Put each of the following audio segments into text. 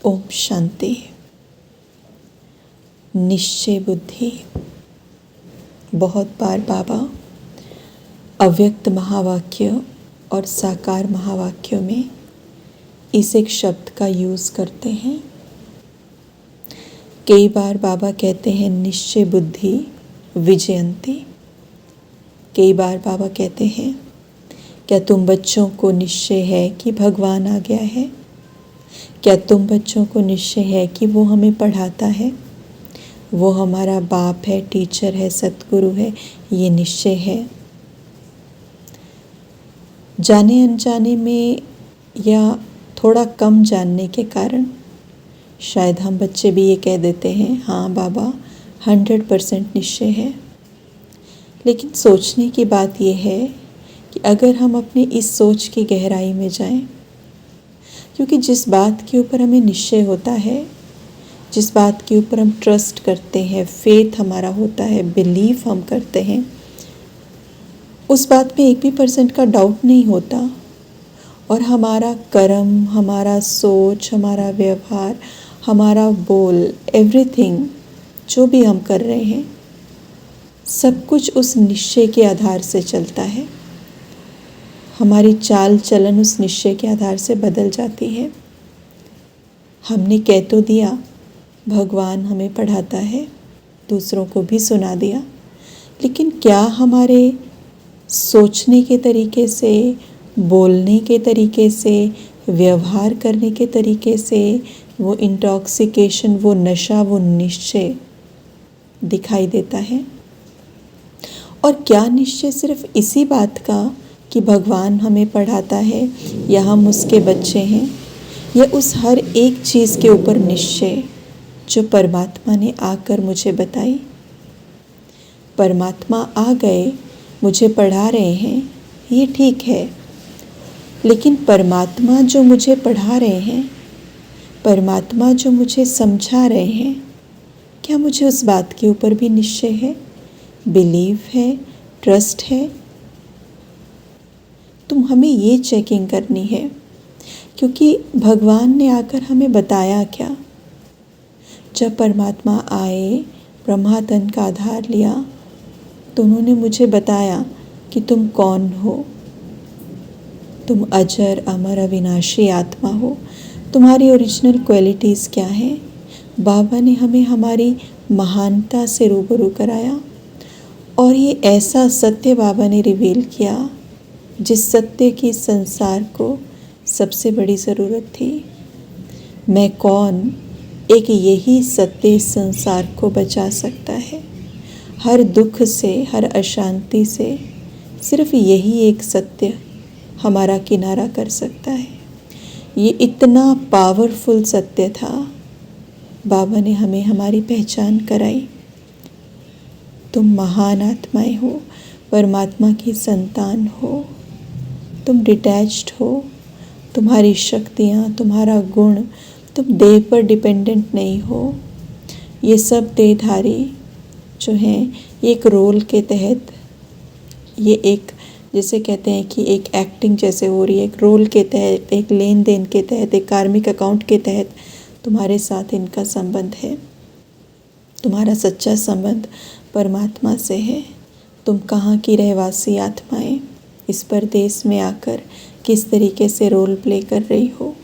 ओम शांति। निश्चय बुद्धि। बहुत बार बाबा अव्यक्त महावाक्य और साकार महावाक्यों में इस एक शब्द का यूज़ करते हैं। कई बार बाबा कहते हैं निश्चय बुद्धि विजयंती। कई बार बाबा कहते हैं क्या तुम बच्चों को निश्चय है कि भगवान आ गया है? क्या तुम बच्चों को निश्चय है कि वो हमें पढ़ाता है, वो हमारा बाप है, टीचर है, सतगुरु है? ये निश्चय है। जाने अनजाने में या थोड़ा कम जानने के कारण शायद हम बच्चे भी ये कह देते हैं हाँ बाबा 100% निश्चय है। लेकिन सोचने की बात यह है कि अगर हम अपनी इस सोच की गहराई में जाएं, क्योंकि जिस बात के ऊपर हमें निश्चय होता है, जिस बात के ऊपर हम ट्रस्ट करते हैं, फेथ हमारा होता है, बिलीव हम करते हैं, उस बात में 1% का डाउट नहीं होता। और हमारा कर्म, हमारा सोच, हमारा व्यवहार, हमारा बोल, एवरीथिंग जो भी हम कर रहे हैं सब कुछ उस निश्चय के आधार से चलता है। हमारी चाल चलन उस निश्चय के आधार से बदल जाती है। हमने कह तो दिया भगवान हमें पढ़ाता है, दूसरों को भी सुना दिया, लेकिन क्या हमारे सोचने के तरीके से, बोलने के तरीके से, व्यवहार करने के तरीके से वो इंटॉक्सिकेशन, वो नशा, वो निश्चय दिखाई देता है? और क्या निश्चय सिर्फ इसी बात का कि भगवान हमें पढ़ाता है या हम उसके बच्चे हैं, या उस हर एक चीज़ के ऊपर निश्चय जो परमात्मा ने आकर मुझे बताई? परमात्मा आ गए, मुझे पढ़ा रहे हैं, ये ठीक है, लेकिन परमात्मा जो मुझे पढ़ा रहे हैं, परमात्मा जो मुझे समझा रहे हैं, क्या मुझे उस बात के ऊपर भी निश्चय है, बिलीव है, ट्रस्ट है? तो हमें ये चेकिंग करनी है, क्योंकि भगवान ने आकर हमें बताया क्या? जब परमात्मा आए, ब्रह्मा तन का आधार लिया, तो उन्होंने मुझे बताया कि तुम कौन हो। तुम अजर अमर अविनाशी आत्मा हो। तुम्हारी ओरिजिनल क्वालिटीज़ क्या हैं? बाबा ने हमें हमारी महानता से रूबरू कराया, और ये ऐसा सत्य बाबा ने रिवील किया जिस सत्य की संसार को सबसे बड़ी ज़रूरत थी। मैं कौन? एक यही सत्य संसार को बचा सकता है हर दुख से, हर अशांति से। सिर्फ यही एक सत्य हमारा किनारा कर सकता है। ये इतना पावरफुल सत्य था। बाबा ने हमें हमारी पहचान कराई। तुम महान आत्माएं हो, परमात्मा की संतान हो, तुम डिटैच्ड हो, तुम्हारी शक्तियाँ, तुम्हारा गुण, तुम देह पर डिपेंडेंट नहीं हो। ये सब देहधारी जो हैं, ये एक रोल के तहत, ये एक जैसे कहते हैं कि एक एक्टिंग जैसे हो रही है, एक रोल के तहत, एक लेन देन के तहत, एक कार्मिक अकाउंट के तहत तुम्हारे साथ इनका संबंध है। तुम्हारा सच्चा संबंध परमात्मा से है। तुम कहाँ की रहवासी आत्माएं इस परदेश में आकर किस तरीके से रोल प्ले कर रही हो?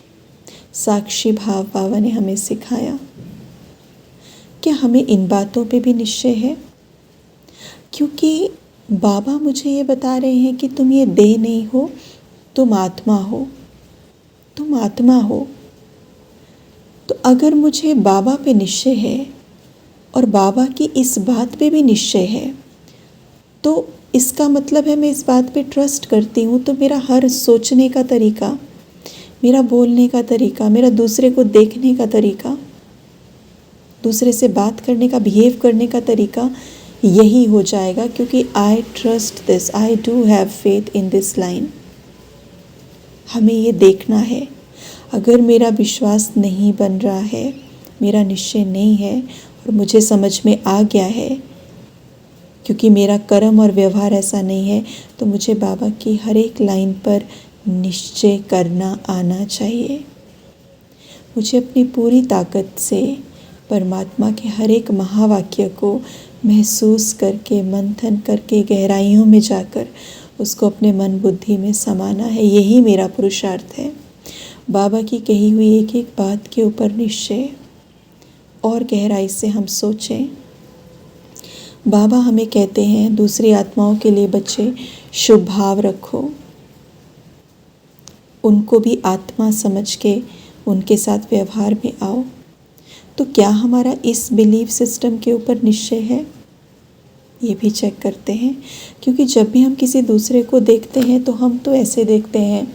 साक्षी भाव बाबा ने हमें सिखाया। क्या हमें इन बातों पे भी निश्चय है? क्योंकि बाबा मुझे ये बता रहे हैं कि तुम ये देह नहीं हो, तुम आत्मा हो, तुम आत्मा हो। तो अगर मुझे बाबा पे निश्चय है और बाबा की इस बात पे भी निश्चय है, तो इसका मतलब है मैं इस बात पे ट्रस्ट करती हूँ, तो मेरा हर सोचने का तरीका, मेरा बोलने का तरीका, मेरा दूसरे को देखने का तरीका, दूसरे से बात करने का, बिहेव करने का तरीका यही हो जाएगा, क्योंकि I trust this, I do have faith in this line. हमें ये देखना है। अगर मेरा विश्वास नहीं बन रहा है, मेरा निश्चय नहीं है और मुझे समझ में आ गया है, क्योंकि मेरा कर्म और व्यवहार ऐसा नहीं है, तो मुझे बाबा की हर एक लाइन पर निश्चय करना आना चाहिए। मुझे अपनी पूरी ताकत से परमात्मा के हर एक महावाक्य को महसूस करके, मंथन करके, गहराइयों में जाकर उसको अपने मन बुद्धि में समाना है। यही मेरा पुरुषार्थ है। बाबा की कही हुई एक एक बात के ऊपर निश्चय और गहराई से हम सोचें। बाबा हमें कहते हैं दूसरी आत्माओं के लिए बच्चे शुभ भाव रखो, उनको भी आत्मा समझ के उनके साथ व्यवहार में आओ। तो क्या हमारा इस बिलीफ सिस्टम के ऊपर निश्चय है? ये भी चेक करते हैं, क्योंकि जब भी हम किसी दूसरे को देखते हैं तो हम तो ऐसे देखते हैं,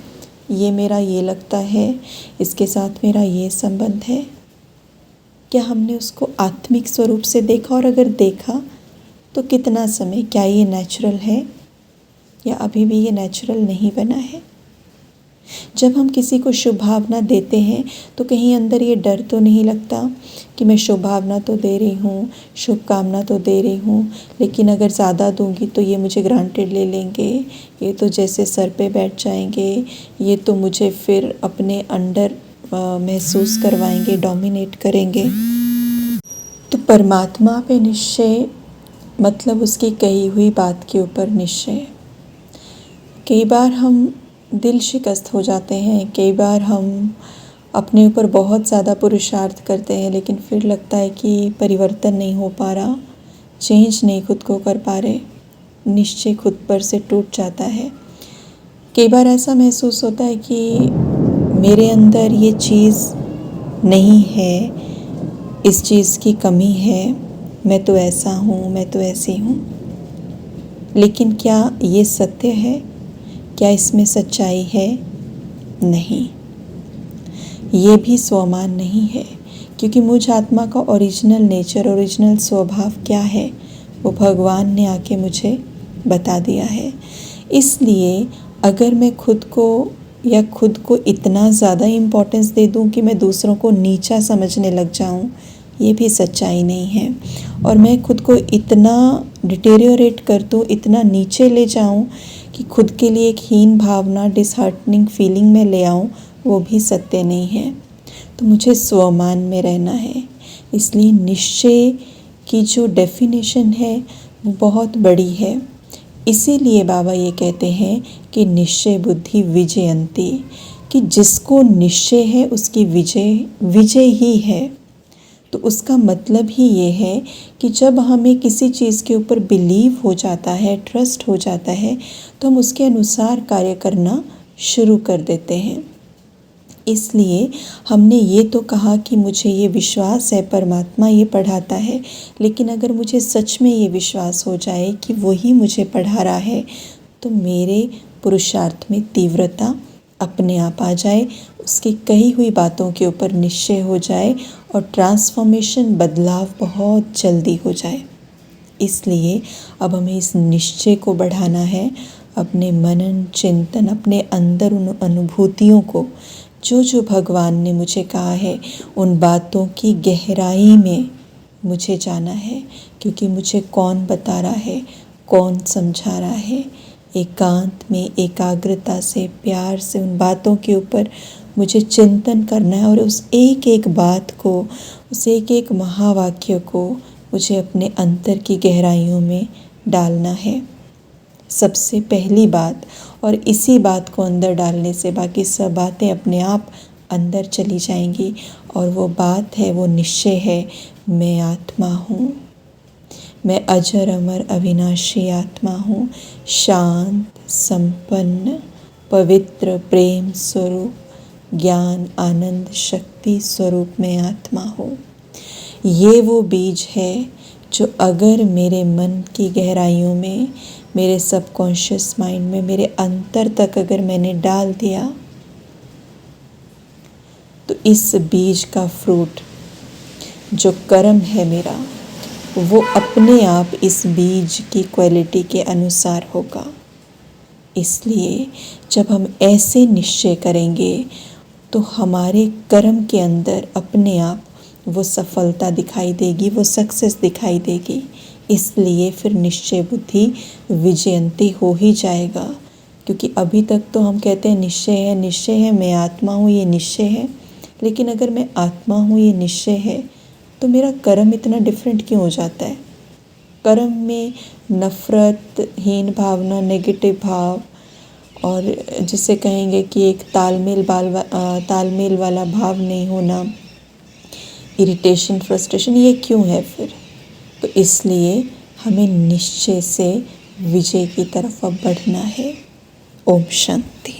ये मेरा ये लगता है, इसके साथ मेरा ये संबंध है। क्या हमने उसको आत्मिक स्वरूप से देखा? और अगर देखा तो कितना समय? क्या ये नेचुरल है या अभी भी ये नेचुरल नहीं बना है? जब हम किसी को शुभ भावना देते हैं तो कहीं अंदर ये डर तो नहीं लगता कि मैं शुभ भावना तो दे रही हूँ, शुभकामना तो दे रही हूँ, लेकिन अगर ज़्यादा दूंगी तो ये मुझे ग्रांटेड ले लेंगे, ये तो जैसे सर पे बैठ जाएंगे, ये तो मुझे फिर अपने अंडर महसूस करवाएंगे, डोमिनेट करेंगे। तो परमात्मा पे निश्चय मतलब उसकी कही हुई बात के ऊपर निश्चय। कई बार हम दिल शिकस्त हो जाते हैं, कई बार हम अपने ऊपर बहुत ज़्यादा पुरुषार्थ करते हैं, लेकिन फिर लगता है कि परिवर्तन नहीं हो पा रहा, चेंज नहीं खुद को कर पा रहे, निश्चय खुद पर से टूट जाता है। कई बार ऐसा महसूस होता है कि मेरे अंदर ये चीज़ नहीं है, इस चीज़ की कमी है, मैं तो ऐसा हूँ, मैं तो ऐसी हूँ। लेकिन क्या ये सत्य है? क्या इसमें सच्चाई है? नहीं, ये भी स्वमान नहीं है, क्योंकि मुझ आत्मा का ओरिजिनल नेचर, ओरिजिनल स्वभाव क्या है वो भगवान ने आके मुझे बता दिया है। इसलिए अगर मैं खुद को इतना ज़्यादा इम्पोर्टेंस दे दूं कि मैं दूसरों को नीचा समझने लग जाऊं, ये भी सच्चाई नहीं है। और मैं खुद को इतना डिटेरियोरेट कर दूं, इतना नीचे ले जाऊं कि खुद के लिए एक हीन भावना, डिसहार्टनिंग फीलिंग में ले आऊं, वो भी सत्य नहीं है। तो मुझे स्वमान में रहना है। इसलिए निश्चय की जो डेफिनेशन है वो बहुत बड़ी है। इसीलिए बाबा ये कहते हैं कि निश्चय बुद्धि विजयंती, कि जिसको निश्चय है उसकी विजय ही है। तो उसका मतलब ही ये है कि जब हमें किसी चीज़ के ऊपर बिलीव हो जाता है, ट्रस्ट हो जाता है, तो हम उसके अनुसार कार्य करना शुरू कर देते हैं। इसलिए हमने ये तो कहा कि मुझे ये विश्वास है, परमात्मा ये पढ़ाता है, लेकिन अगर मुझे सच में ये विश्वास हो जाए कि वही मुझे पढ़ा रहा है, तो मेरे पुरुषार्थ में तीव्रता अपने आप आ जाए, उसकी कही हुई बातों के ऊपर निश्चय हो जाए और ट्रांसफॉर्मेशन, बदलाव बहुत जल्दी हो जाए। इसलिए अब हमें इस निश्चय को बढ़ाना है, अपने मनन चिंतन, अपने अंदर उन अनुभूतियों को, जो जो भगवान ने मुझे कहा है, उन बातों की गहराई में मुझे जाना है, क्योंकि मुझे कौन बता रहा है, कौन समझा रहा है। एकांत में एकाग्रता से, प्यार से उन बातों के ऊपर मुझे चिंतन करना है और उस एक एक बात को, उस एक एक महावाक्य को मुझे अपने अंतर की गहराइयों में डालना है, सबसे पहली बात। और इसी बात को अंदर डालने से बाकी सब बातें अपने आप अंदर चली जाएंगी। और वो बात है, वो निश्चय है, मैं आत्मा हूँ, मैं अजर अमर अविनाशी आत्मा हूँ, शांत, संपन्न, पवित्र, प्रेम स्वरूप, ज्ञान, आनंद, शक्ति स्वरूप मैं आत्मा हूँ। ये वो बीज है जो अगर मेरे मन की गहराइयों में, मेरे सबकॉन्शियस माइंड में, मेरे अंतर तक अगर मैंने डाल दिया, तो इस बीज का फ्रूट, जो कर्म है मेरा, वो अपने आप इस बीज की क्वालिटी के अनुसार होगा। इसलिए जब हम ऐसे निश्चय करेंगे तो हमारे कर्म के अंदर अपने आप वो सफलता दिखाई देगी, वो सक्सेस दिखाई देगी। इसलिए फिर निश्चय बुद्धि विजयंती हो ही जाएगा। क्योंकि अभी तक तो हम कहते हैं निश्चय है, निश्चय है, मैं आत्मा हूँ, ये निश्चय है, लेकिन अगर मैं आत्मा हूँ, ये निश्चय है, तो मेरा कर्म इतना डिफरेंट क्यों हो जाता है? कर्म में नफ़रतहीन भावना, नेगेटिव भाव, और जिसे कहेंगे कि एक तालमेल वाला भाव नहीं होना, इरिटेशन, फ्रस्ट्रेशन, ये क्यों है फिर? तो इसलिए हमें निश्चय से विजय की तरफ अब बढ़ना है। ओम शांति।